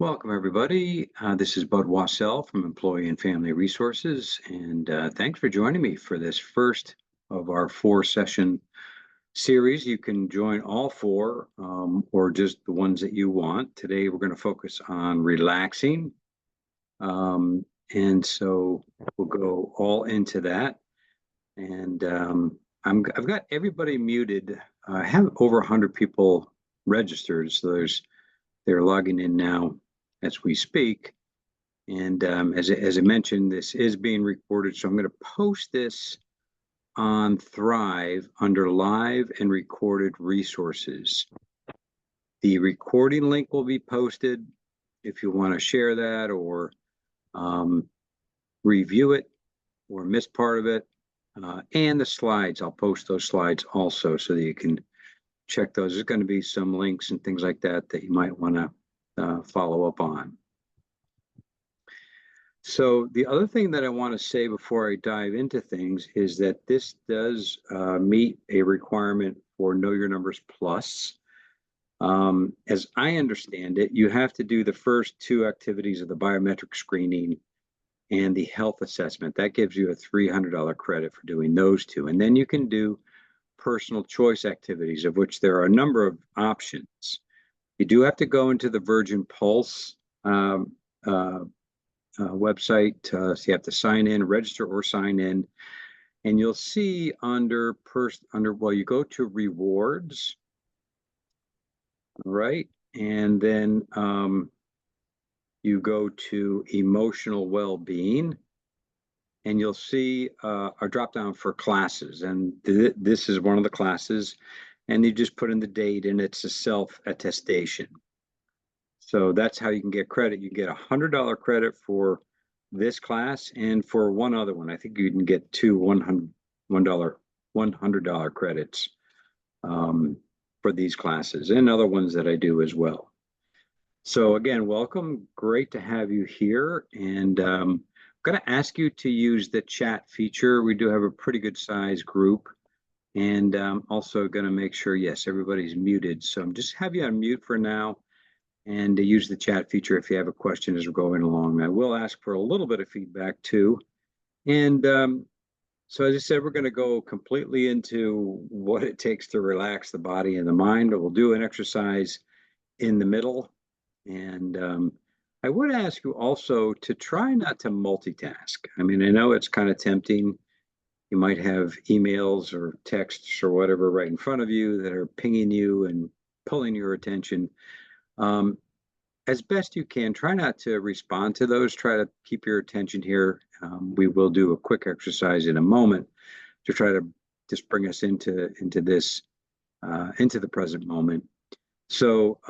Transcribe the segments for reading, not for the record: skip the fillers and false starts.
Welcome, everybody. This is Bud Wassell from Employee and Family Resources, and thanks for joining me for this first of our four-session series. You can join all four or just the ones that you want. Today, we're going to focus on relaxing, and so we'll go all into that. And I've got everybody muted. I have over 100 people registered, so they're logging in now as we speak. And as I mentioned, this is being recorded, so I'm going to post this on Thrive under live and recorded resources. The recording link will be posted if you want to share that or review it or miss part of it. And the slides, I'll post those slides also so that you can check those. There's going to be some links and things like that that you might want to follow up on. So the other thing that I want to say before I dive into things is that this does meet a requirement for Know Your Numbers Plus. As I understand it, you have to do the first two activities of the biometric screening and the health assessment. That gives you a $300 credit for doing those two. And then you can do personal choice activities, of which there are a number of options. You do have to go into the Virgin Pulse website. So you have to sign in, register or sign in. And you'll see you go to rewards, right? And then you go to emotional well-being, and you'll see a drop down for classes. And this is one of the classes, and you just put in the date, and it's a self-attestation. So that's how you can get credit. You get $100 credit for this class and for one other one. I think you can get two $100 credits for these classes and other ones that I do as well. So again, welcome. Great to have you here. And I'm going to ask you to use the chat feature. We do have a pretty good size group. And also going to make sure, yes, everybody's muted. So I'm just have you on mute for now, and to use the chat feature if you have a question as we're going along. I will ask for a little bit of feedback too. And so as I said, we're going to go completely into what it takes to relax the body and the mind. We'll do an exercise in the middle. And I would ask you also to try not to multitask. I mean, I know it's kind of tempting. You might have emails or texts or whatever right in front of you that are pinging you and pulling your attention. As best you can, try not to respond to those. Try to keep your attention here. We will do a quick exercise in a moment to try to just bring us into this, into the present moment. So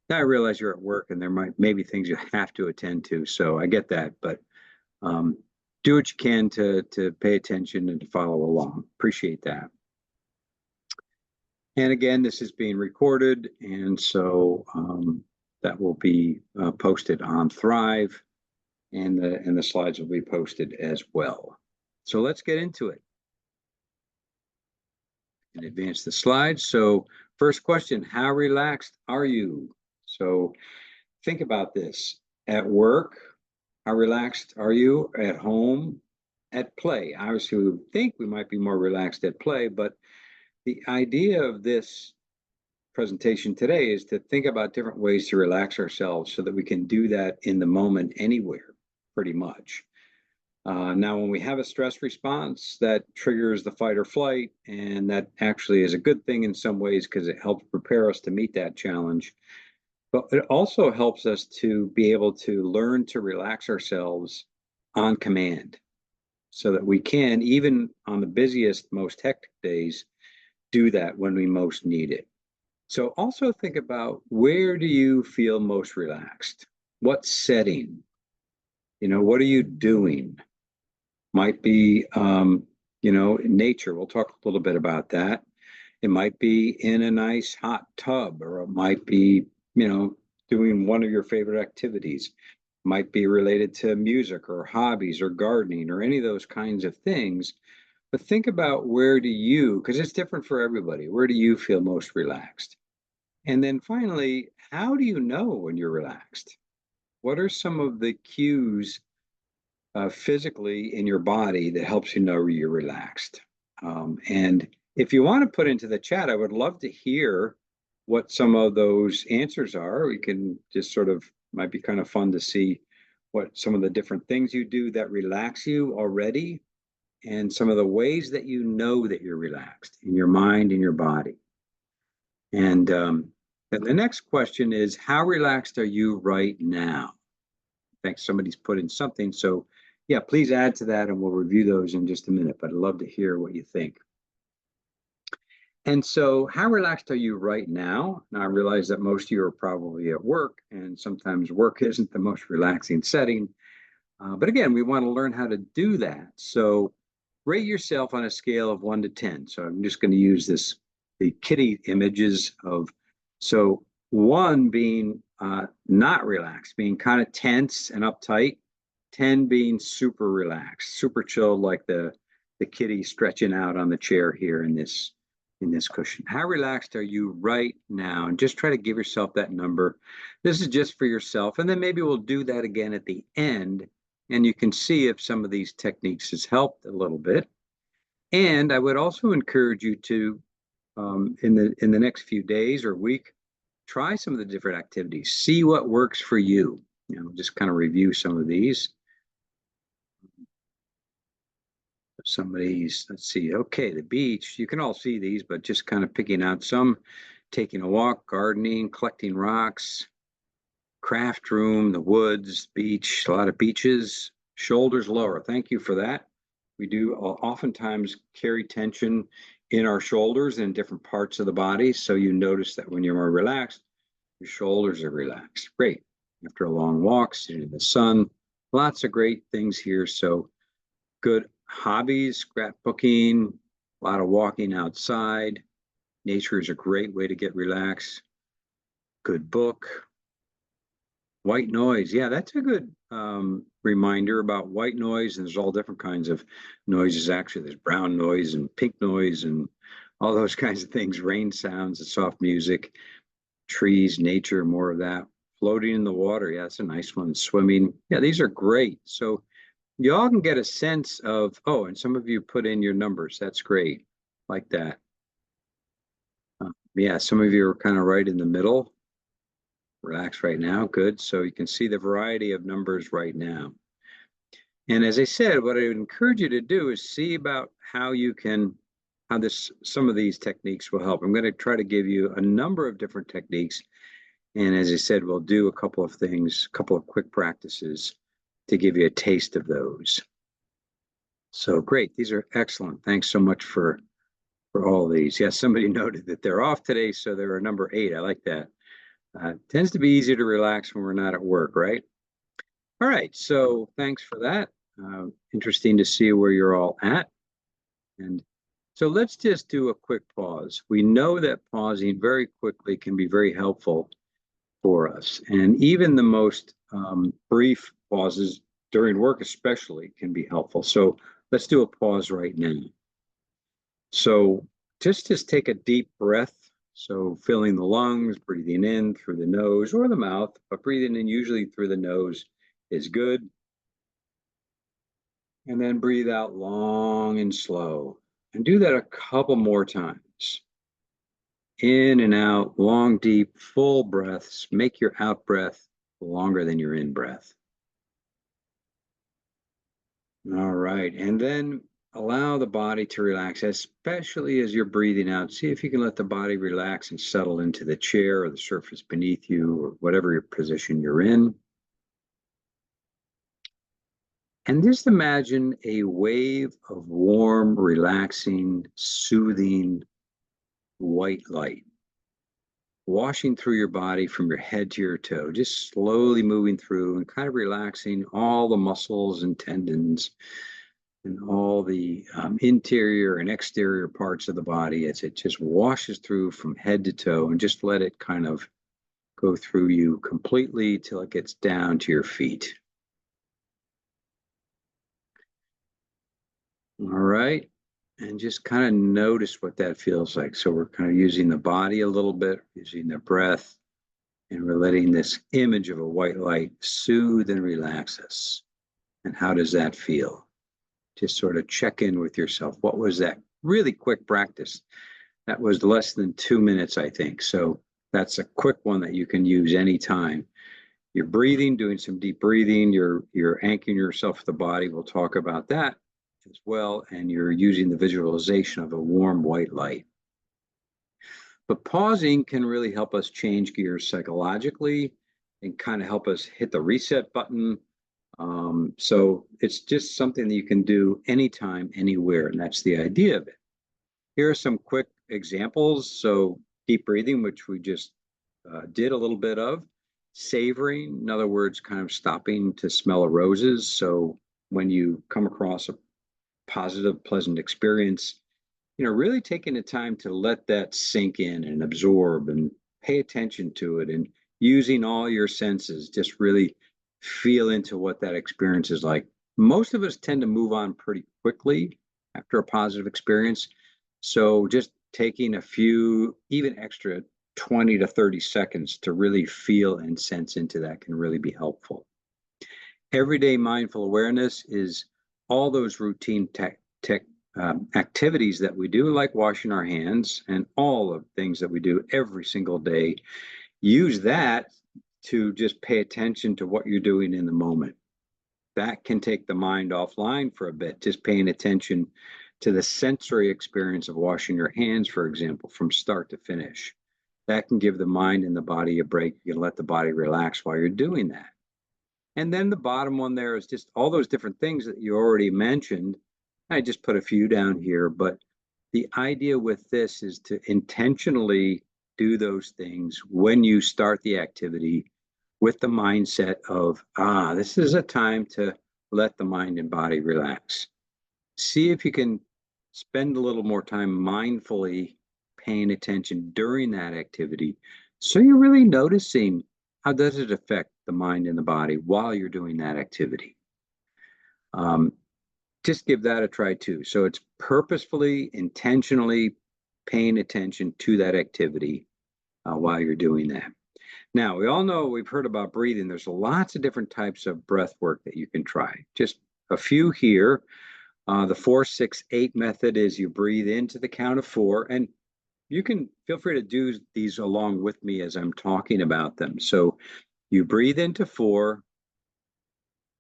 I realize you're at work and there maybe things you have to attend to. So I get that, but do what you can to pay attention and to follow along. Appreciate that. And again, this is being recorded, and so that will be posted on Thrive, and the slides will be posted as well. So let's get into it and advance the slides. So first question, how relaxed are you? So think about this. At work, how relaxed are you? At home, at play? Obviously, we would think we might be more relaxed at play, but the idea of this presentation today is to think about different ways to relax ourselves so that we can do that in the moment anywhere, pretty much. Now, when we have a stress response, that triggers the fight or flight, and that actually is a good thing in some ways because it helps prepare us to meet that challenge. But it also helps us to be able to learn to relax ourselves on command so that we can, even on the busiest, most hectic days, do that when we most need it. So also think about, where do you feel most relaxed? What setting? What are you doing? Might be, nature. We'll talk a little bit about that. It might be in a nice hot tub, or it might be, doing one of your favorite activities. It might be related to music or hobbies or gardening or any of those kinds of things. But think about, where do you, because it's different for everybody, where do you feel most relaxed? And then finally, how do you know when you're relaxed? what are some of the cues physically in your body that helps you know you're relaxed? And if you want to put into the chat, I would love to hear what some of those answers are. We can just sort of, might be kind of fun to see what some of the different things you do that relax you already, and some of the ways that you know that you're relaxed in your mind and your body. And then the next question is, how relaxed are you right now? Thanks, somebody's put in something. So yeah, please add to that and we'll review those in just a minute, but I'd love to hear what you think. And so how relaxed are you right now? Now I realize that most of you are probably at work, and sometimes work isn't the most relaxing setting. But again, we want to learn how to do that. So rate yourself on a scale of 1 to 10. So I'm just going to use the kitty images of, so 1 being not relaxed, being kind of tense and uptight, 10 being super relaxed, super chilled, like the kitty stretching out on the chair here in this cushion. How relaxed are you right now? And just try to give yourself that number. This is just for yourself. And then maybe we'll do that again at the end, and you can see if some of these techniques has helped a little bit. And I would also encourage you to, in the next few days or week, try some of the different activities. See what works for you. You know, just kind of review some of these. Somebody's, let's see, okay, the beach. You can all see these, but just kind of picking out some. Taking a walk, gardening, collecting rocks, craft room, the woods, beach, a lot of beaches. Shoulders lower. Thank you for that. We do oftentimes carry tension in our shoulders and different parts of the body. So you notice that when you're more relaxed, your shoulders are relaxed. Great. After a long walk, sitting in the sun, lots of great things here. So good hobbies, scrapbooking, a lot of walking outside. Nature is a great way to get relaxed. Good book. White noise. Yeah, that's a good reminder about white noise. And there's all different kinds of noises. Actually, there's brown noise and pink noise and all those kinds of things. Rain sounds and soft music, trees, nature, more of that. Floating in the water. Yeah, that's a nice one. Swimming. Yeah, these are great. So you all can get a sense of, oh, and some of you put in your numbers. That's great. Like that. Yeah, some of you are kind of right in the middle. Relax right now. Good. So you can see the variety of numbers right now. And as I said, what I would encourage you to do is see about how you can, how some of these techniques will help. I'm going to try to give you a number of different techniques. And as I said, we'll do a couple of things, a couple of quick practices to give you a taste of those. So great. These are excellent. Thanks so much for all these. Yes, somebody noted that they're off today, so they're number 8. I like that. Tends to be easier to relax when we're not at work, right? All right, so thanks for that. Interesting to see where you're all at. And so let's just do a quick pause. We know that pausing very quickly can be very helpful for us. And even the most brief pauses during work especially can be helpful. So let's do a pause right now. So just take a deep breath. So filling the lungs, breathing in through the nose or the mouth, but breathing in usually through the nose is good. And then breathe out long and slow. And do that a couple more times. In and out, long, deep, full breaths. Make your out breath longer than your in breath. All right. And then allow the body to relax, especially as you're breathing out. See if you can let the body relax and settle into the chair or the surface beneath you or whatever your position you're in. And just imagine a wave of warm, relaxing, soothing white light washing through your body from your head to your toe, just slowly moving through and kind of relaxing all the muscles and tendons and all the interior and exterior parts of the body as it just washes through from head to toe, and just let it kind of go through you completely till it gets down to your feet. All right. And just kind of notice what that feels like. So we're kind of using the body a little bit, using the breath, And we're letting this image of a white light soothe and relax us. And how does that feel? Just sort of check in with yourself. What was that? Really quick practice. That was less than 2 minutes, I think. So that's a quick one that you can use anytime. You're breathing, doing some deep breathing. You're anchoring yourself to the body. We'll talk about that as well. And you're using the visualization of a warm white light. But pausing can really help us change gears psychologically and kind of help us hit the reset button. So it's just something that you can do anytime, anywhere, and that's the idea of it. Here are some quick examples. So deep breathing, which we just did a little bit of. Savoring, in other words, kind of stopping to smell of roses. So when you come across a positive, pleasant experience, really taking the time to let that sink in and absorb and pay attention to it, and using all your senses, just really feel into what that experience is like. Most of us tend to move on pretty quickly after a positive experience. So just taking a few, even extra 20 to 30 seconds to really feel and sense into that can really be helpful. Everyday mindful awareness is all those routine activities that we do, like washing our hands and all of things that we do every single day. Use that to just pay attention to what you're doing in the moment. That can take the mind offline for a bit, just paying attention to the sensory experience of washing your hands, for example, from start to finish. That can give the mind and the body a break. You can let the body relax while you're doing that. And then the bottom one there is just all those different things that you already mentioned. I just put a few down here, but the idea with this is to intentionally do those things when you start the activity with the mindset of, this is a time to let the mind and body relax. See if you can spend a little more time mindfully paying attention during that activity. So you're really noticing, how does it affect the mind and the body while you're doing that activity? Just give that a try too. So it's purposefully, intentionally paying attention to that activity while you're doing that. Now, we all know, we've heard about breathing. There's lots of different types of breath work that you can try. Just a few here. The 4-6-8 method is you breathe into the count of 4, and you can feel free to do these along with me as I'm talking about them. So you breathe into 4,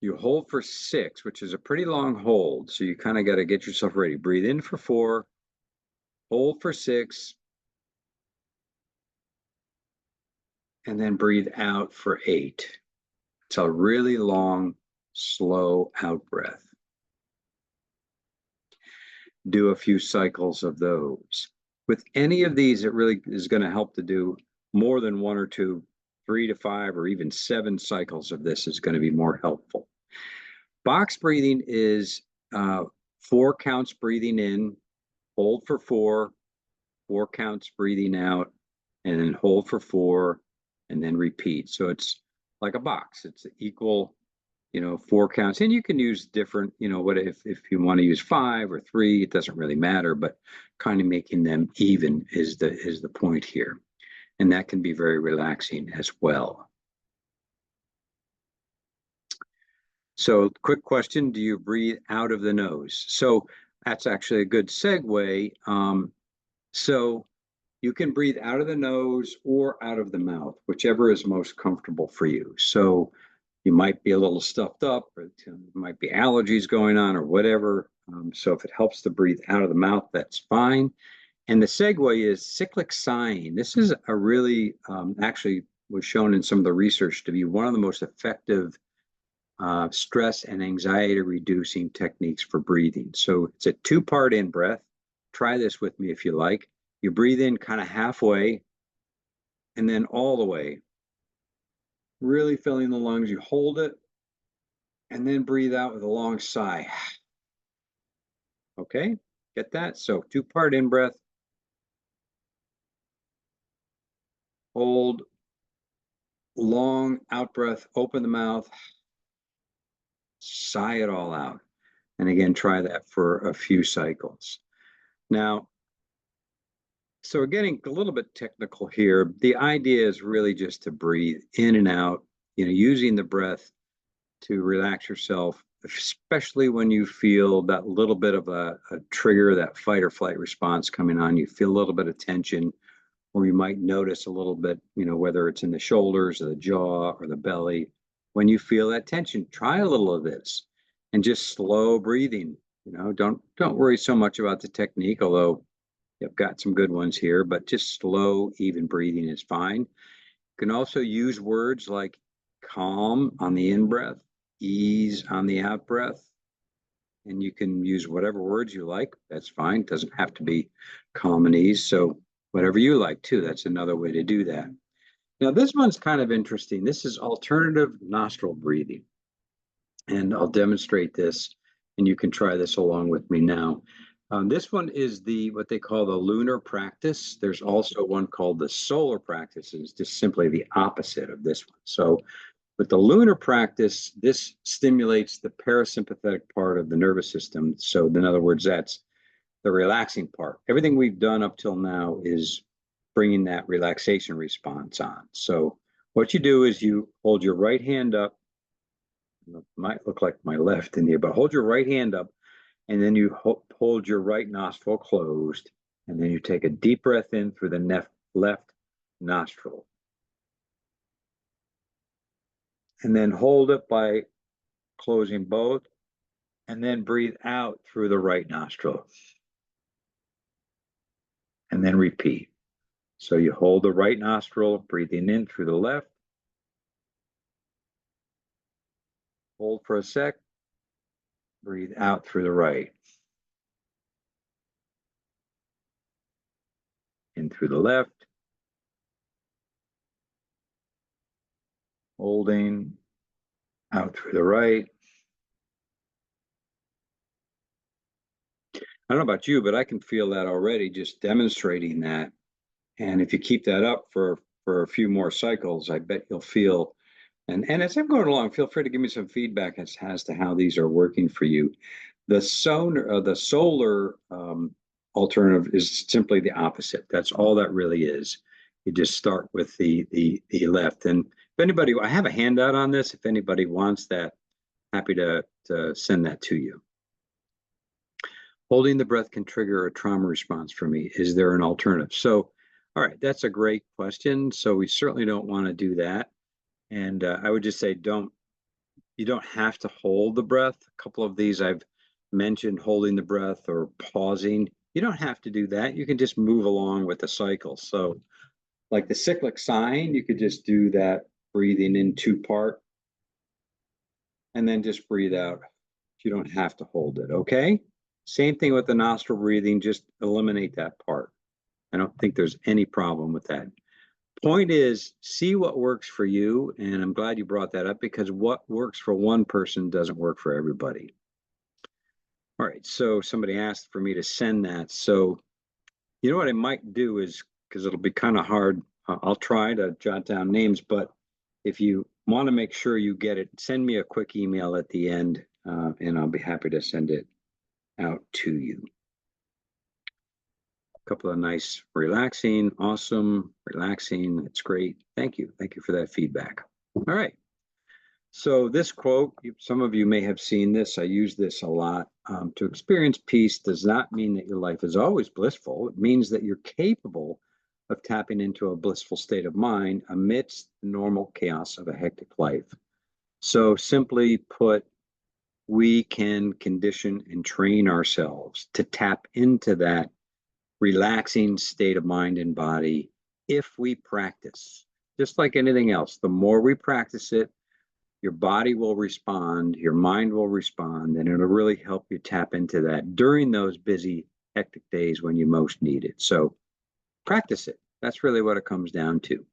you hold for 6, which is a pretty long hold. So you kind of got to get yourself ready. Breathe in for 4, hold for 6, and then breathe out for 8. It's a really long, slow out breath. Do a few cycles of those. With any of these, it really is going to help to do more than 1 or 2, 3 to 5, or even 7 cycles of this is going to be more helpful. Box breathing is 4 counts breathing in, hold for 4, 4 counts breathing out, and then hold for 4, and then repeat. So it's like a box. It's equal, 4 counts. And you can use different, what if you want to use 5 or 3, it doesn't really matter, but kind of making them even is the point here. And that can be very relaxing as well. So quick question, do you breathe out of the nose? So that's actually a good segue. So you can breathe out of the nose or out of the mouth, whichever is most comfortable for you. So you might be a little stuffed up, or there might be allergies going on or whatever. So if it helps to breathe out of the mouth, that's fine. And the segue is cyclic sighing. This is a really, actually was shown in some of the research to be one of the most effective stress and anxiety reducing techniques for breathing. So it's a 2-part in breath. Try this with me if you like. You breathe in kind of halfway and then all the way. Really filling the lungs. You hold it and then breathe out with a long sigh. Okay, get that? So 2-part in breath. Hold, long out breath, open the mouth, sigh it all out. And again, try that for a few cycles. Now, So we're getting a little bit technical here. The idea is really just to breathe in and out, using the breath to relax yourself, especially when you feel that little bit of a trigger, that fight or flight response coming on. You feel a little bit of tension, or you might notice a little bit, whether it's in the shoulders or the jaw or the belly. When you feel that tension, try a little of this and just slow breathing. Don't worry so much about the technique, although you've got some good ones here, but just slow, even breathing is fine. You can also use words like calm on the in breath, ease on the out breath, and you can use whatever words you like. That's fine. It doesn't have to be calm and ease. So whatever you like too, that's another way to do that. Now this one's kind of interesting. This is alternative nostril breathing. And I'll demonstrate this, and you can try this along with me now. This one is what they call the lunar practice. There's also one called the solar practice. It's just simply the opposite of this one. So with the lunar practice, this stimulates the parasympathetic part of the nervous system. So in other words, that's the relaxing part. Everything we've done up till now is bringing that relaxation response on. So what you do is you hold your right hand up. It might look like my left in here, but hold your right hand up, and then you hold your right nostril closed, and then you take a deep breath in through the left nostril. And then hold it by closing both, and then breathe out through the right nostril. And then repeat. So you hold the right nostril, breathing in through the left. Hold for a sec. Breathe out through the right. In through the left. Holding out through the right. I don't know about you, but I can feel that already just demonstrating that. And if you keep that up for a few more cycles, I bet you'll feel, and as I'm going along, feel free to give me some feedback as to how these are working for you. The solar alternative is simply the opposite. That's all that really is. You just start with the left. And if anybody, I have a handout on this. If anybody wants that, happy to send that to you. Holding the breath can trigger a trauma response for me. Is there an alternative? So, all right, that's a great question. So we certainly don't want to do that. And I would just say you don't have to hold the breath. A couple of these I've mentioned, holding the breath or pausing. You don't have to do that. You can just move along with the cycle. So like the cyclic sign, you could just do that breathing in 2-part and then just breathe out. You don't have to hold it, okay? Same thing with the nostril breathing, just eliminate that part. I don't think there's any problem with that. Point is, see what works for you, and I'm glad you brought that up because what works for one person doesn't work for everybody. All right, so somebody asked for me to send that. So you know what I might do is, because it'll be kind of hard, I'll try to jot down names, but if you want to make sure you get it, send me a quick email at the end, and I'll be happy to send it out to you. A couple of nice relaxing, awesome, relaxing. It's great. Thank you. Thank you for that feedback. All right. So this quote, some of you may have seen this. I use this a lot. To experience peace does not mean that your life is always blissful. It means that you're capable of tapping into a blissful state of mind amidst the normal chaos of a hectic life. So simply put, we can condition and train ourselves to tap into that relaxing state of mind and body if we practice. Just like anything else, the more we practice it, your body will respond, your mind will respond, and it'll really help you tap into that during those busy, hectic days when you most need it. So practice it. That's really what it comes down to.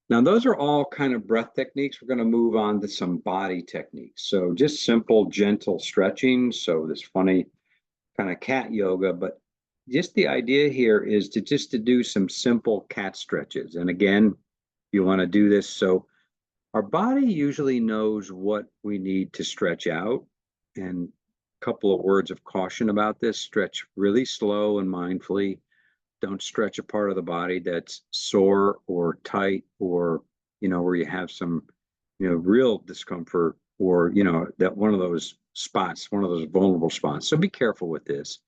Now, those are all kind of breath techniques. We're going to move on to some body techniques. So just simple, gentle stretching. So this funny kind of cat yoga, but just the idea here is to do some simple cat stretches. And again, you want to do this. So our body usually knows what we need to stretch out. And a couple of words of caution about this: stretch really slow and mindfully. Don't stretch a part of the body that's sore or tight, or, where you have some, real discomfort, or, that one of those spots, one of those vulnerable spots. So be careful with this.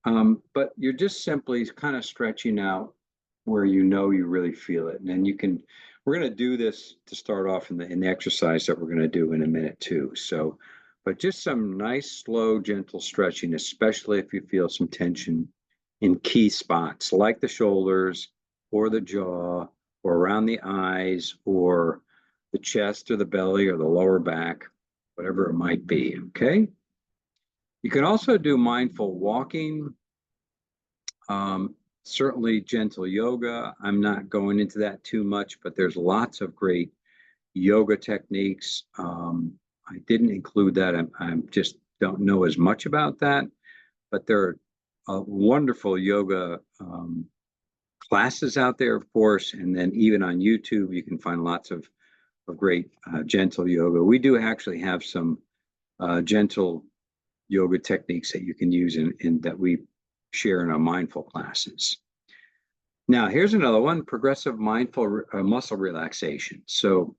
But you're just simply kind of stretching out where you really feel it. And then we're going to do this to start off in the exercise that we're going to do in a minute too. So, but just some nice, slow, gentle stretching, especially if you feel some tension in key spots like the shoulders or the jaw or around the eyes or the chest or the belly or the lower back, whatever it might be. Okay. You can also do mindful walking, certainly gentle yoga. I'm not going into that too much, but there's lots of great yoga techniques. I didn't include that. I just don't know as much about that, but there are wonderful yoga classes out there, of course, and then even on YouTube, you can find lots of great gentle yoga. We do actually have some gentle yoga techniques that you can use in that we share in our mindful classes. Now, here's another one, progressive mindful muscle relaxation. So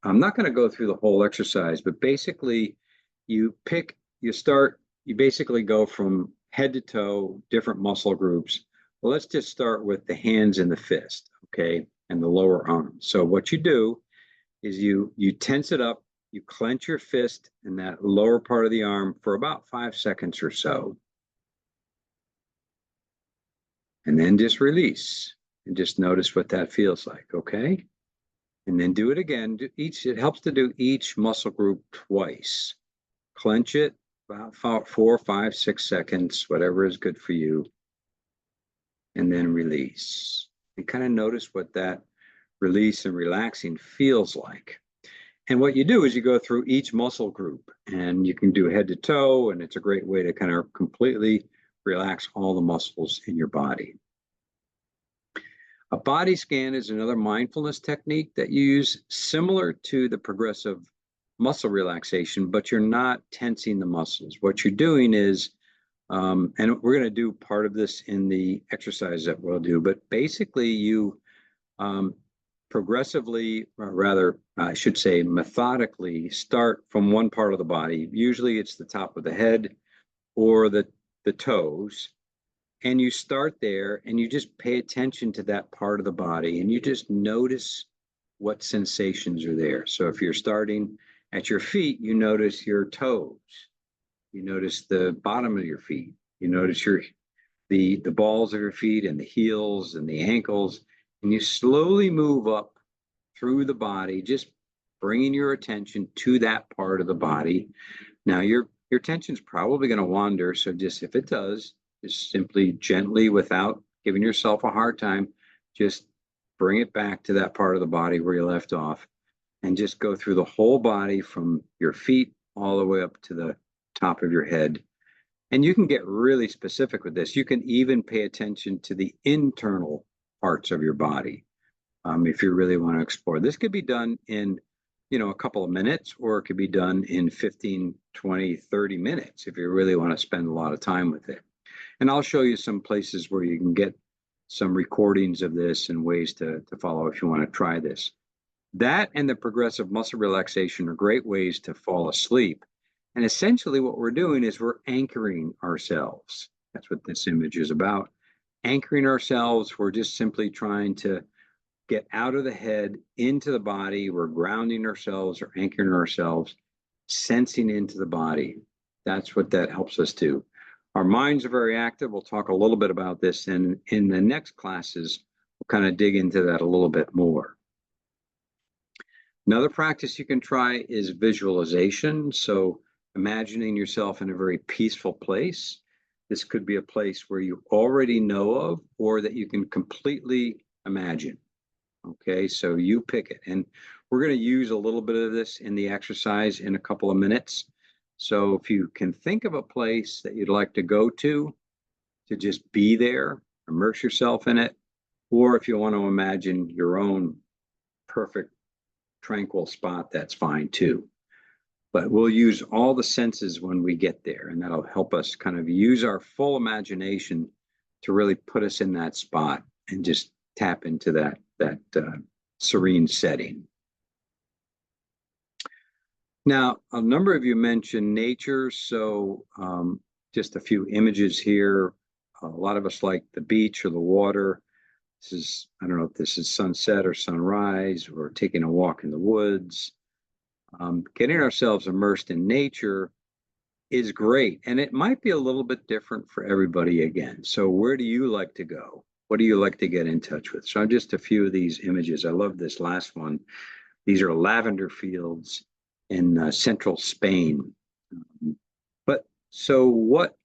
I'm not going to go through the whole exercise, but basically you basically go from head to toe, different muscle groups. Well, let's just start with the hands and the fist, okay, and the lower arm. So what you do is you tense it up, you clench your fist in that lower part of the arm for about 5 seconds or so. And then just release and just notice what that feels like, okay? And then do it again. It helps to do each muscle group twice. Clench it about 4, 5, 6 seconds, whatever is good for you. And then release. And kind of notice what that release and relaxing feels like. And what you do is you go through each muscle group, and you can do head to toe, and it's a great way to kind of completely relax all the muscles in your body. A body scan is another mindfulness technique that you use, similar to the progressive muscle relaxation, but you're not tensing the muscles. What you're doing is, and we're going to do part of this in the exercise that we'll do, but basically you progressively, or rather, I should say methodically, start from one part of the body. Usually it's the top of the head or the toes. And you start there and you just pay attention to that part of the body and you just notice what sensations are there. So if you're starting at your feet, you notice your toes. You notice the bottom of your feet. You notice the balls of your feet and the heels and the ankles. And you slowly move up through the body, just bringing your attention to that part of the body. Now, your attention's probably going to wander. So just if it does, just simply gently, without giving yourself a hard time, just bring it back to that part of the body where you left off and just go through the whole body from your feet all the way up to the top of your head. And you can get really specific with this. You can even pay attention to the internal parts of your body if you really want to explore. This could be done in a couple of minutes, or it could be done in 15, 20, 30 minutes if you really want to spend a lot of time with it. And I'll show you some places where you can get some recordings of this and ways to follow if you want to try this. That and the progressive muscle relaxation are great ways to fall asleep. And essentially what we're doing is we're anchoring ourselves. That's what this image is about. Anchoring ourselves. We're just simply trying to get out of the head into the body. We're grounding ourselves or anchoring ourselves, sensing into the body. That's what that helps us do. Our minds are very active. We'll talk a little bit about this, and in the next classes, we'll kind of dig into that a little bit more. Another practice you can try is visualization. So imagining yourself in a very peaceful place. This could be a place where you already know of, or that you can completely imagine. Okay, so you pick it. And we're going to use a little bit of this in the exercise in a couple of minutes. So if you can think of a place that you'd like to go to just be there, immerse yourself in it, or if you want to imagine your own perfect, tranquil spot, that's fine too. But we'll use all the senses when we get there, and that'll help us kind of use our full imagination to really put us in that spot and just tap into that serene setting. Now, a number of you mentioned nature, so just a few images here. A lot of us like the beach or the water. This is, I don't know if this is sunset or sunrise or taking a walk in the woods. Getting ourselves immersed in nature is great, and it might be a little bit different for everybody again. So where do you like to go? What do you like to get in touch with? So just a few of these images. I love this last one. These are lavender fields in central Spain. But so what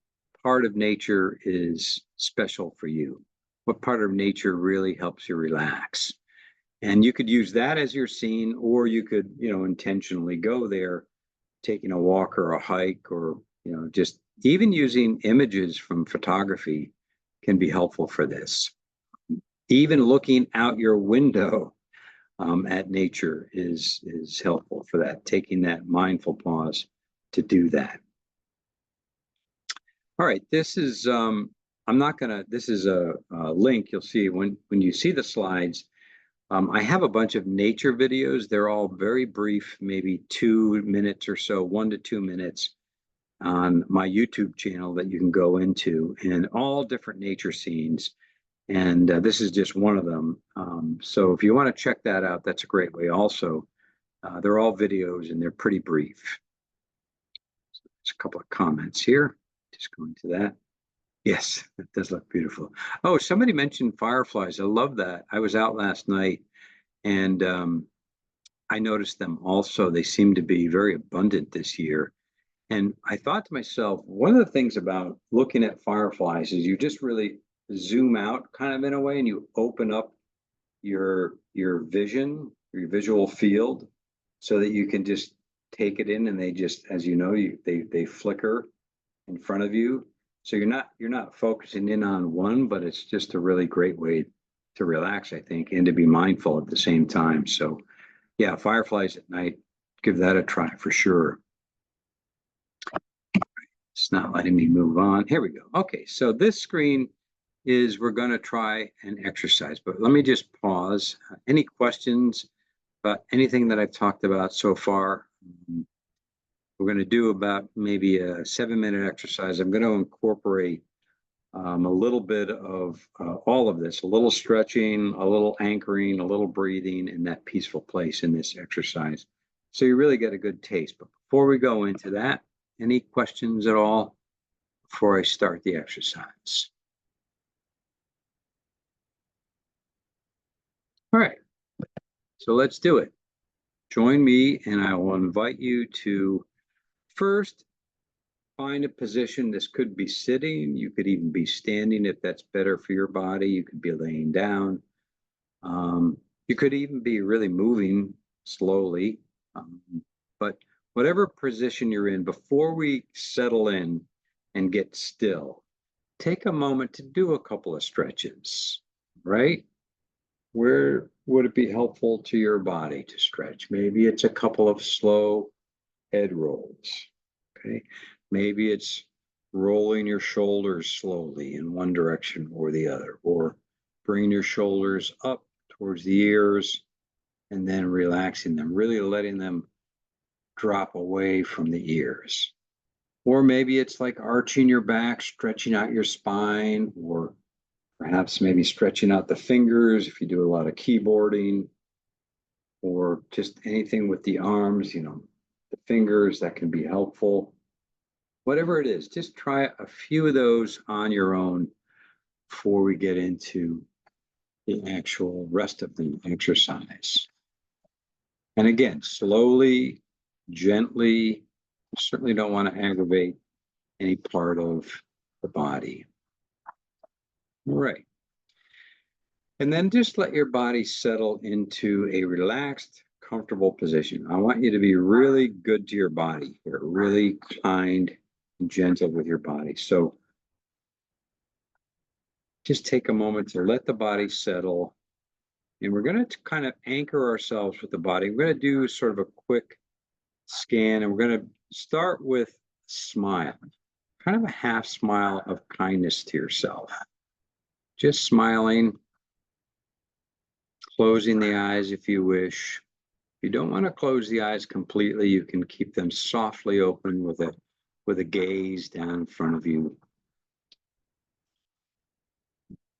part of nature is special for you? What part of nature really helps you relax? And you could use that as your scene, or you could, intentionally go there, taking a walk or a hike, or, just even using images from photography can be helpful for this. Even looking out your window at nature is helpful for that, taking that mindful pause to do that. All right, this is, this is a link you'll see when you see the slides. I have a bunch of nature videos. They're all very brief, maybe 2 minutes or so, 1 to 2 minutes on my YouTube channel that you can go into, and all different nature scenes. And this is just one of them. So if you want to check that out, that's a great way also. They're all videos and they're pretty brief. So there's a couple of comments here. Just going to that. Yes, it does look beautiful. Oh, somebody mentioned fireflies. I love that. I was out last night and I noticed them also. They seem to be very abundant this year. And I thought to myself, one of the things about looking at fireflies is you just really zoom out kind of in a way, and you open up your vision, your visual field, so that you can just take it in, and they just, as you know, they flicker in front of you. So you're not focusing in on one, but it's just a really great way to relax, I think, and to be mindful at the same time. So yeah, fireflies at night, give that a try for sure. It's not letting me move on. Here we go. Okay, so this screen is, we're going to try an exercise, but let me just pause. Any questions about anything that I've talked about so far? We're going to do about maybe a 7-minute exercise. I'm going to incorporate a little bit of all of this, a little stretching, a little anchoring, a little breathing in that peaceful place in this exercise. So you really get a good taste. But before we go into that, any questions at all before I start the exercise? All right, so let's do it. Join me, and I will invite you to first find a position. This could be sitting, you could even be standing if that's better for your body. You could be laying down. You could even be really moving slowly. But whatever position you're in, before we settle in and get still, take a moment to do a couple of stretches, right? Where would it be helpful to your body to stretch? Maybe it's a couple of slow head rolls, okay? Maybe it's rolling your shoulders slowly in one direction or the other, or bringing your shoulders up towards the ears and then relaxing them, really letting them drop away from the ears. Or maybe it's like arching your back, stretching out your spine, or perhaps maybe stretching out the fingers if you do a lot of keyboarding, or just anything with the arms, the fingers, that can be helpful. Whatever it is, just try a few of those on your own before we get into the actual rest of the exercise. And again, slowly, gently, you certainly don't want to aggravate any part of the body. All right. And then just let your body settle into a relaxed, comfortable position. I want you to be really good to your body here, really kind and gentle with your body. So just take a moment to let the body settle. And we're going to kind of anchor ourselves with the body. We're going to do sort of a quick scan, and we're going to start with smile, kind of a half smile of kindness to yourself. just smiling, closing the eyes if you wish. If you don't want to close the eyes completely, you can keep them softly open with a gaze down in front of you.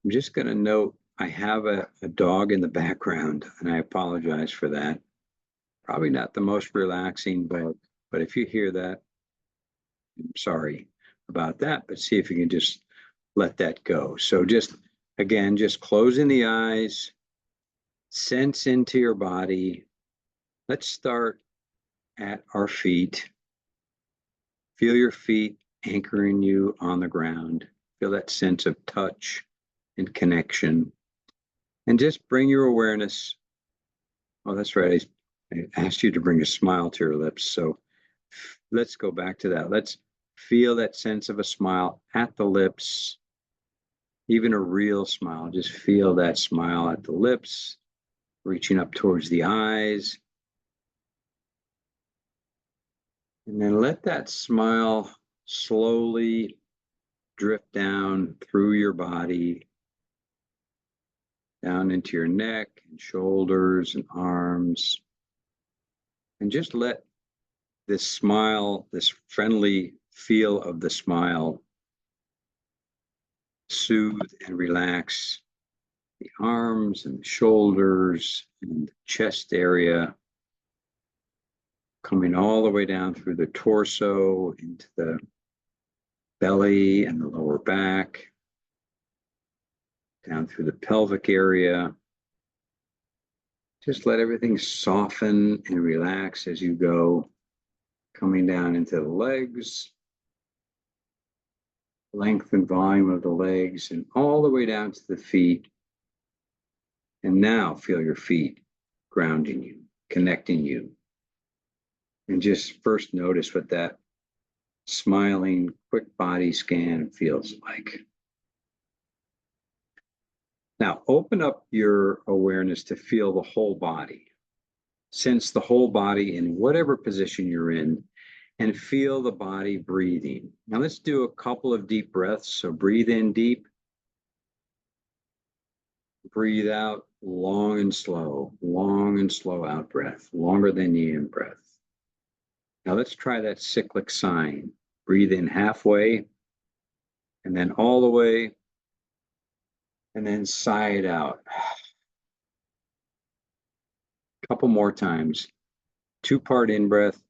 I'm just going to note I have a dog in the background, and I apologize for that. Probably not the most relaxing, but if you hear that, I'm sorry about that, but see if you can just let that go. So just, again, just closing the eyes, sense into your body. Let's start at our feet. Feel your feet anchoring you on the ground. Feel that sense of touch and connection. And just bring your awareness. Oh, that's right. I asked you to bring a smile to your lips. So let's go back to that. Let's feel that sense of a smile at the lips, even a real smile. Just feel that smile at the lips, reaching up towards the eyes. And then let that smile slowly drift down through your body, down into your neck and shoulders and arms. And just let this smile, this friendly feel of the smile, soothe and relax the arms and the shoulders and the chest area, coming all the way down through the torso, into the belly and the lower back, down through the pelvic area. Just let everything soften and relax as you go, coming down into the legs, length and volume of the legs, and all the way down to the feet. And now feel your feet grounding you, connecting you. And just first notice what that smiling, quick body scan feels like. Now open up your awareness to feel the whole body. Sense the whole body in whatever position you're in, and feel the body breathing. Now let's do a couple of deep breaths. So breathe in deep. Breathe out long and slow out breath, longer than the in breath. Now let's try that cyclic sign. Breathe in halfway, and then all the way, and then sigh it out. A couple more times. 2-part in breath.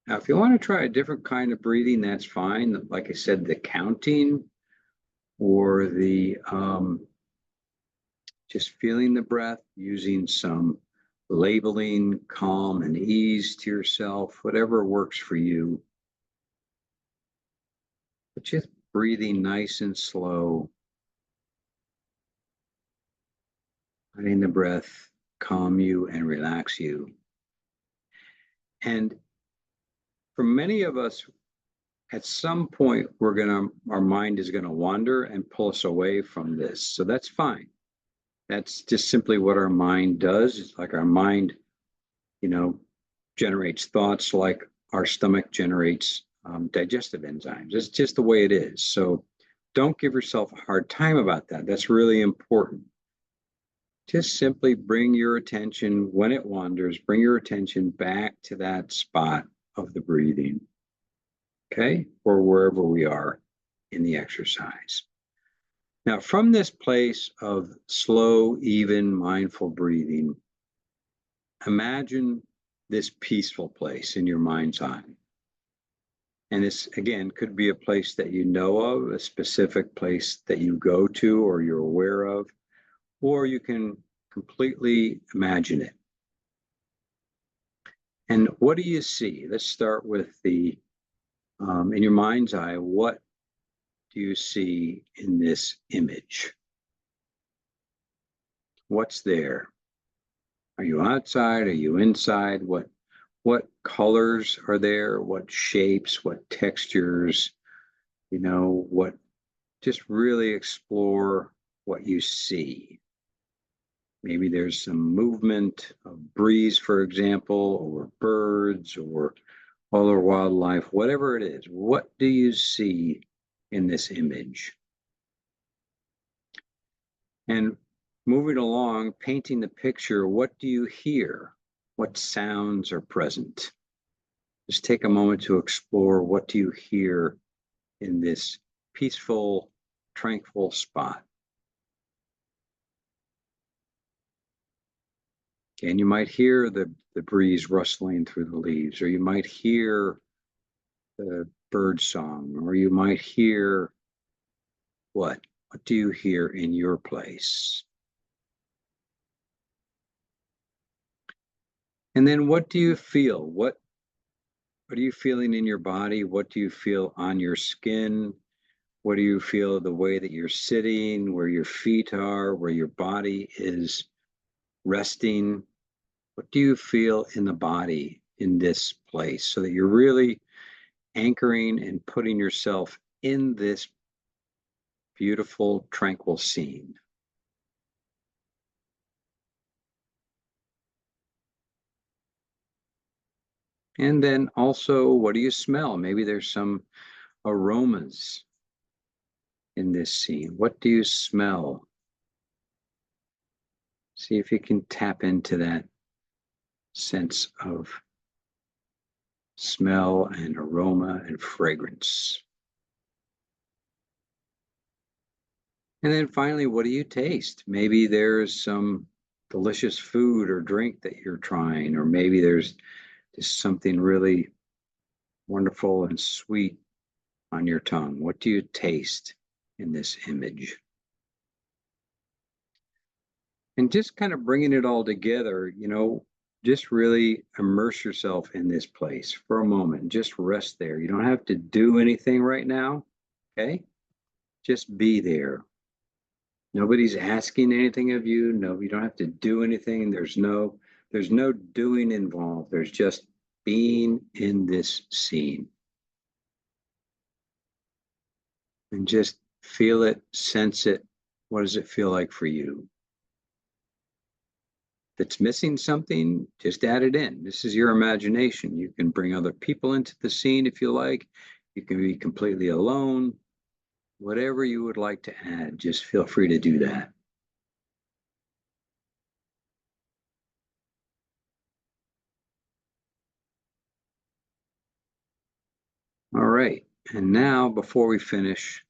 Now, if you want to try a different kind of breathing, that's fine. Like I said, the counting or the just feeling the breath, using some labeling, calm and ease to yourself, whatever works for you. But just breathing nice and slow, letting the breath calm you and relax you. And for many of us, at some point, our mind is gonna wander and pull us away from this. So that's fine. That's just simply what our mind does. It's like our mind, generates thoughts like our stomach generates digestive enzymes. It's just the way it is. So don't give yourself a hard time about that. That's really important. Just simply bring your attention, when it wanders, bring your attention back to that spot of the breathing, okay? Or wherever we are in the exercise. Now, from this place of slow, even, mindful breathing, imagine this peaceful place in your mind's eye. And this, again, could be a place that you know of, a specific place that you go to or you're aware of, or you can completely imagine it. And what do you see? Let's start with in your mind's eye, what do you see in this image? What's there? Are you outside? Are you inside? What colors are there? What shapes? What textures? What just really explore what you see. Maybe there's some movement of breeze, for example, or birds or other wildlife, whatever it is. What do you see in this image? And moving along, painting the picture, what do you hear? What sounds are present? Just take a moment to explore what do you hear in this peaceful, tranquil spot. And you might hear the breeze rustling through the leaves, or you might hear the bird song, or you might hear what? What do you hear in your place? And then what do you feel? What are you feeling in your body? What do you feel on your skin? What do you feel the way that you're sitting, where your feet are, where your body is resting? What do you feel in the body in this place so that you're really anchoring and putting yourself in this beautiful, tranquil scene? And then also, what do you smell? Maybe there's some aromas in this scene. What do you smell? See if you can tap into that sense of smell and aroma and fragrance. And then finally, what do you taste? Maybe there's some delicious food or drink that you're trying, or maybe there's just something really wonderful and sweet on your tongue. What do you taste in this image? And just kind of bringing it all together, just really immerse yourself in this place for a moment. Just rest there. You don't have to do anything right now. Okay. Just be there. Nobody's asking anything of you. No, you don't have to do anything. There's no doing involved. There's just being in this scene. And just feel it, sense it. What does it feel like for you? If it's missing something, just add it in. This is your imagination. You can bring other people into the scene if you like. You can be completely alone. Whatever you would like to add, just feel free to do that. All right. And now, before we finish,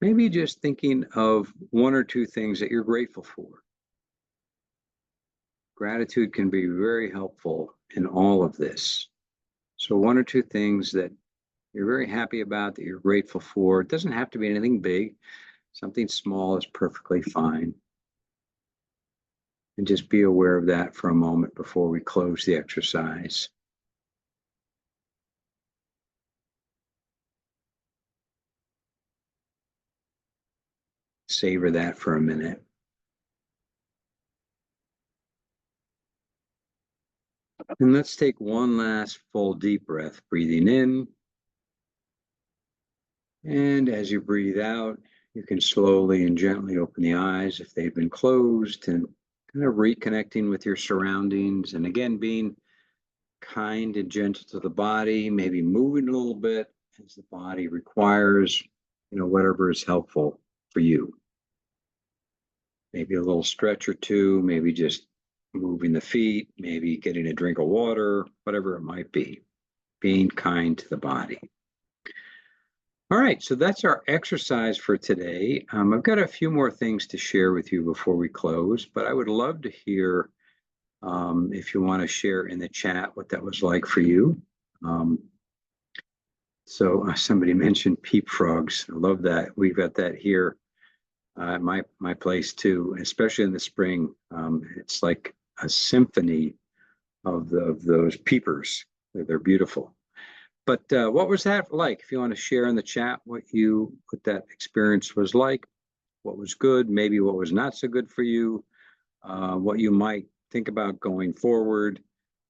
maybe just thinking of one or two things that you're grateful for. Gratitude can be very helpful in all of this. So, one or two things that you're very happy about, that you're grateful for. It doesn't have to be anything big. Something small is perfectly fine. And just be aware of that for a moment before we close the exercise. Savor that for a minute. And let's take one last full deep breath, breathing in. And as you breathe out, you can slowly and gently open the eyes if they've been closed, and kind of reconnecting with your surroundings. And again, being kind and gentle to the body, maybe moving a little bit as the body requires, whatever is helpful for you. Maybe a little stretch or two, maybe just moving the feet, maybe getting a drink of water, whatever it might be. Being kind to the body. All right, so that's our exercise for today. I've got a few more things to share with you before we close, but I would love to hear if you want to share in the chat what that was like for you. So somebody mentioned peep frogs. I love that. We've got that here at my place too, especially in the spring. It's like a symphony of those peepers. They're beautiful. But what was that like? If you want to share in the chat what that experience was like, what was good, maybe what was not so good for you, what you might think about going forward.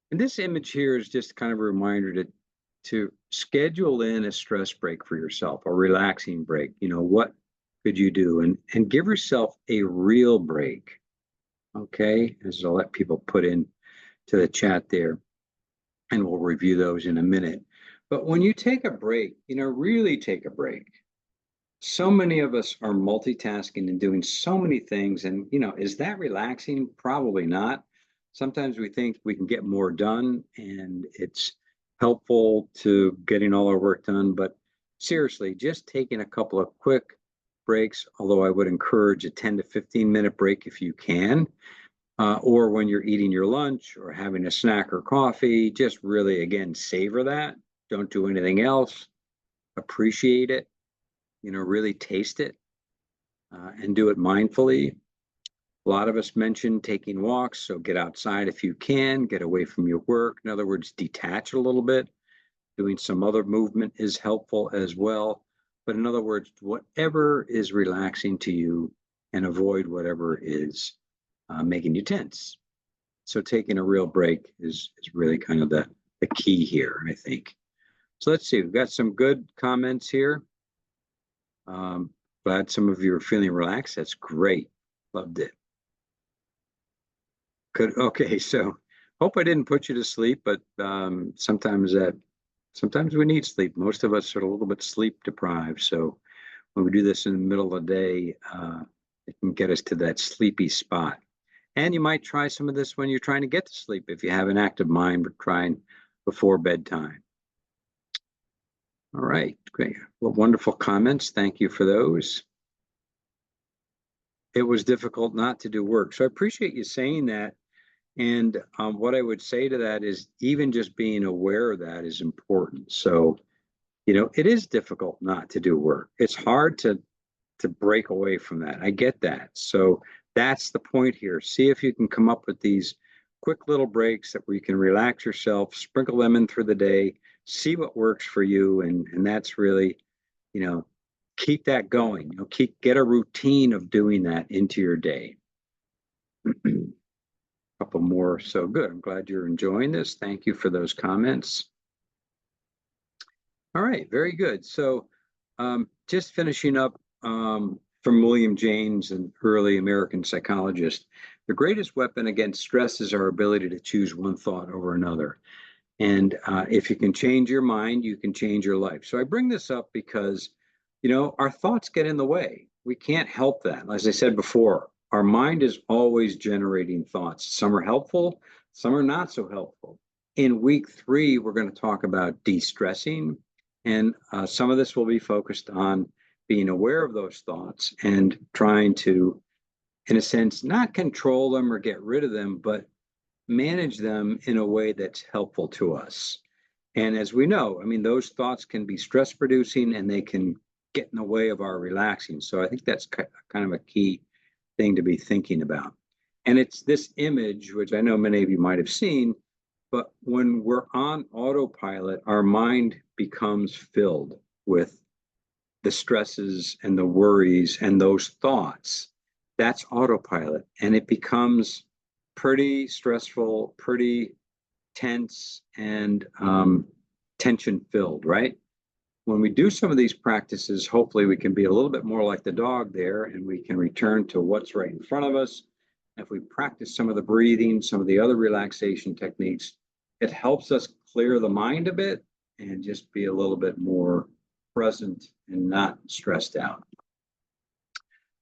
And this image here is just kind of a reminder to to schedule in a stress break for yourself, a relaxing break. What could you do? And give yourself a real break. Okay, as I'll let people put in to the chat there, and we'll review those in a minute. But when you take a break, really take a break. So many of us are multitasking and doing so many things. And, is that relaxing? Probably not. Sometimes we think we can get more done and it's helpful to getting all our work done. But seriously, just taking a couple of quick breaks, although I would encourage a 10 to 15-minute break if you can, or when you're eating your lunch or having a snack or coffee, just really, again, savor that. Don't do anything else. Appreciate it, really taste it, and do it mindfully. A lot of us mentioned taking walks, so get outside if you can, get away from your work. In other words, detach a little bit. Doing some other movement is helpful as well. But in other words, whatever is relaxing to you, and avoid whatever is making you tense. So taking a real break is really kind of the key here, I think. So let's see, we've got some good comments here. Glad some of you are feeling relaxed. That's great. Loved it. Good. Okay, so hope I didn't put you to sleep, but sometimes we need sleep. Most of us are a little bit sleep deprived. So when we do this in the middle of the day, it can get us to that sleepy spot. And you might try some of this when you're trying to get to sleep if you have an active mind, but trying before bedtime. All right, great. Well, wonderful comments. Thank you for those. It was difficult not to do work. So I appreciate you saying that. And what I would say to that is even just being aware of that is important. So, it is difficult not to do work. It's hard to break away from that. I get that. So that's the point here. See if you can come up with these quick little breaks that where you can relax yourself, sprinkle them in through the day, see what works for you. And that's really, keep that going. Get a routine of doing that into your day. Couple more. So good. I'm glad you're enjoying this. Thank you for those comments. All right, very good. So just finishing up from William James, an early American psychologist, the greatest weapon against stress is our ability to choose one thought over another. And if you can change your mind, you can change your life. So I bring this up because, our thoughts get in the way. We can't help that. As I said before, our mind is always generating thoughts. Some are helpful, some are not so helpful. In week 3, we're going to talk about de-stressing. And some of this will be focused on being aware of those thoughts and trying to, in a sense, not control them or get rid of them, but manage them in a way that's helpful to us. And as we know, those thoughts can be stress producing and they can get in the way of our relaxing. So I think that's kind of a key thing to be thinking about. And it's this image, which I know many of you might have seen, but when we're on autopilot, our mind becomes filled with the stresses and the worries and those thoughts. That's autopilot. And it becomes pretty stressful, pretty tense, and tension filled, right? When we do some of these practices, hopefully we can be a little bit more like the dog there and we can return to what's right in front of us. If we practice some of the breathing, some of the other relaxation techniques, it helps us clear the mind a bit and just be a little bit more present and not stressed out.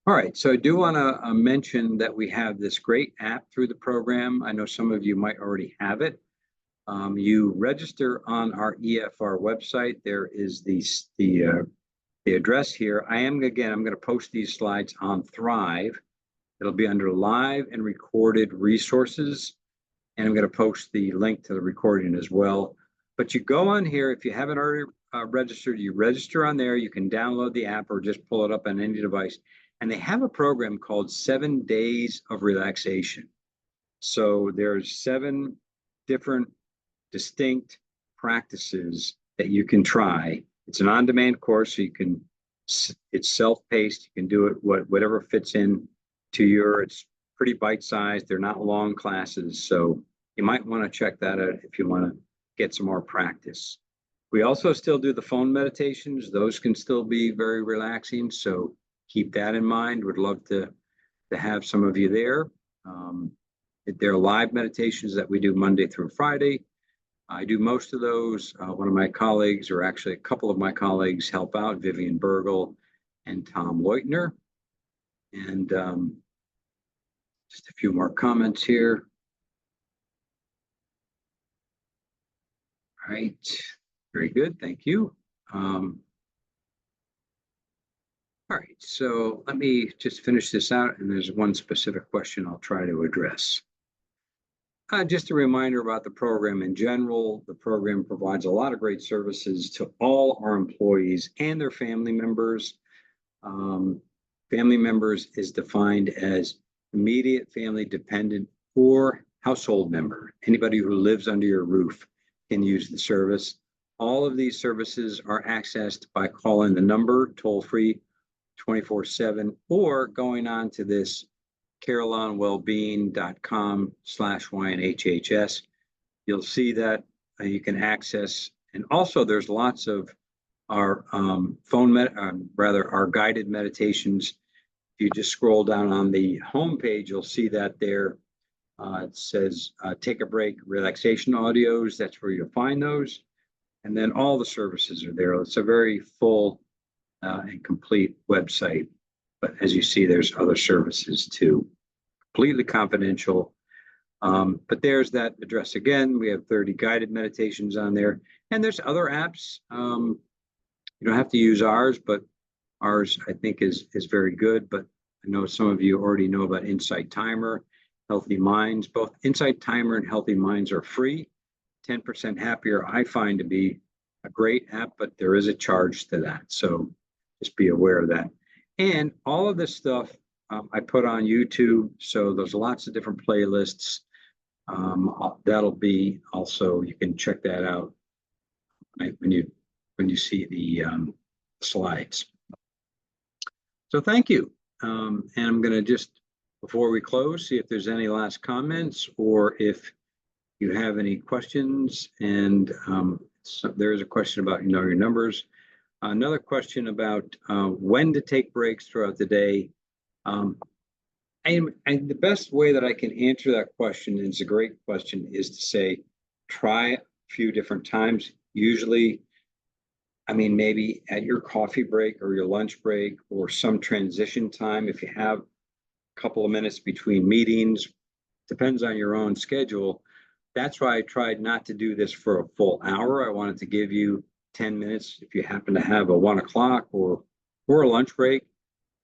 All right, so I do want to mention that we have this great app through the program. I know some of you might already have it. You register on our EFR website. There is the address here. I'm going to post these slides on Thrive. It'll be under live and recorded resources. And I'm going to post the link to the recording as well. But you go on here, if you haven't already registered, you register on there. You can download the app or just pull it up on any device. And they have a program called 7 Days of Relaxation. So there's 7 different distinct practices that you can try. It's an on-demand course, so it's self-paced. You can do it whatever fits in to it's pretty bite-sized. They're not long classes. So you might want to check that out if you want to get some more practice. We also still do the phone meditations. Those can still be very relaxing. So keep that in mind. Would love to have some of you there. Um, they're live meditations that we do Monday through Friday. I do most of those. One of my colleagues, or actually a couple of my colleagues, help out, Vivian Burgle and Tom Leutner. And just a few more comments here. All right, very good, thank you. All right, so let me just finish this out, and there's one specific question I'll try to address. Just a reminder about the program in general. The program provides a lot of great services to all our employees and their family members. Family members is defined as immediate family dependent or household member. Anybody who lives under your roof can use the service. All of these services are accessed by calling the number toll-free 24/7 or going on to this carillonwellbeing.com/YNHHS. You'll see that you can access, and also there's lots of our our guided meditations. If you just scroll down on the home page, you'll see that there it says take a break relaxation audios. That's where you'll find those. And then all the services are there. It's a very full and complete website. But as you see, there's other services too, completely confidential. But there's that address again. We have 30 guided meditations on there. And there's other apps. You don't have to use ours, but ours I think is very good. But I know some of you already know about Insight Timer, Healthy Minds. Both Insight Timer and Healthy Minds are free. 10% Happier I find to be a great app, but there is a charge to that. So just be aware of that. And all of this stuff I put on YouTube. So there's lots of different playlists. That'll be also, you can check that out when you see the slides. So thank you. And I'm going to just, before we close, see if there's any last comments or if you have any questions. And so there is a question about your numbers. Another question about when to take breaks throughout the day. And the best way that I can answer that question, and it's a great question, is to say, try a few different times. Usually, I mean, maybe at your coffee break or your lunch break or some transition time, if you have a couple of minutes between meetings, depends on your own schedule. That's why I tried not to do this for a full hour. I wanted to give you 10 minutes. If you happen to have a 1 o'clock or a lunch break,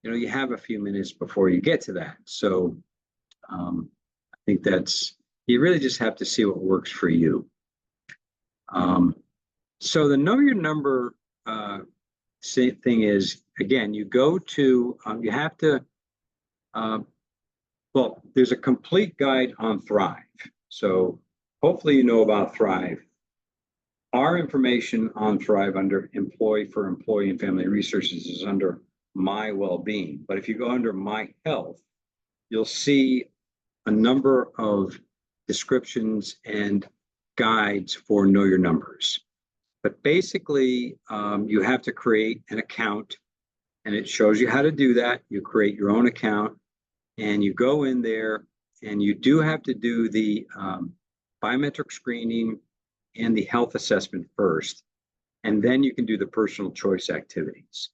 you have a few minutes before you get to that. So I think you really just have to see what works for you. So the know your number thing is, again, you go to, you have to, well, there's a complete guide on Thrive. So hopefully you know about Thrive. Our information on Thrive under Employee and Family Resources is under My Wellbeing. But if you go under My Health, you'll see a number of descriptions and guides for Know Your Numbers. But basically, you have to create an account, and it shows you how to do that. You create your own account, and you go in there, and you do have to do the biometric screening and the health assessment first, and then you can do the personal choice activities.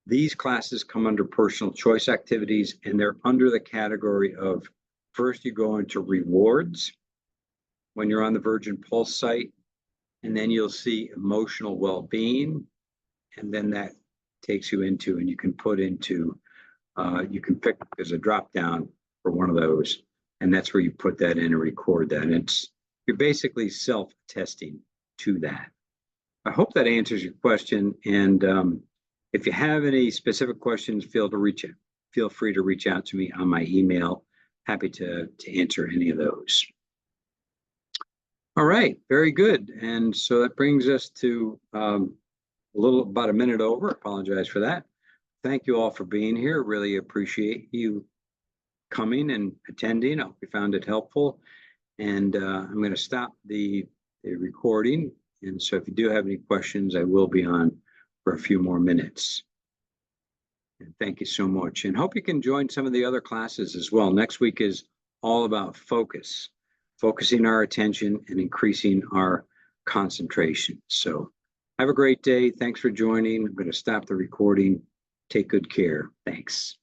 These classes come under personal choice activities, and they're under the category of, first you go into rewards when you're on the Virgin Pulse site, and then you'll see emotional well-being, and then that takes you into, and you can put into, you can pick, there's a drop down for one of those, and that's where you put that in and record that. And you're basically self-testing to that. I hope that answers your question. And if you have any specific questions, feel free to reach out to me on my email. Happy to answer any of those. All right, very good. And so that brings us to about a minute over. Apologize for that. Thank you all for being here. Really appreciate you coming and attending. I hope you found it helpful. And I'm going to stop the recording And so if you do have any questions, I will be on for a few more minutes. And thank you so much. And hope you can join some of the other classes as well. Next week is all about focus, focusing our attention and increasing our concentration. So have a great day. Thanks for joining. I'm going to stop the recording. Take good care. Thanks.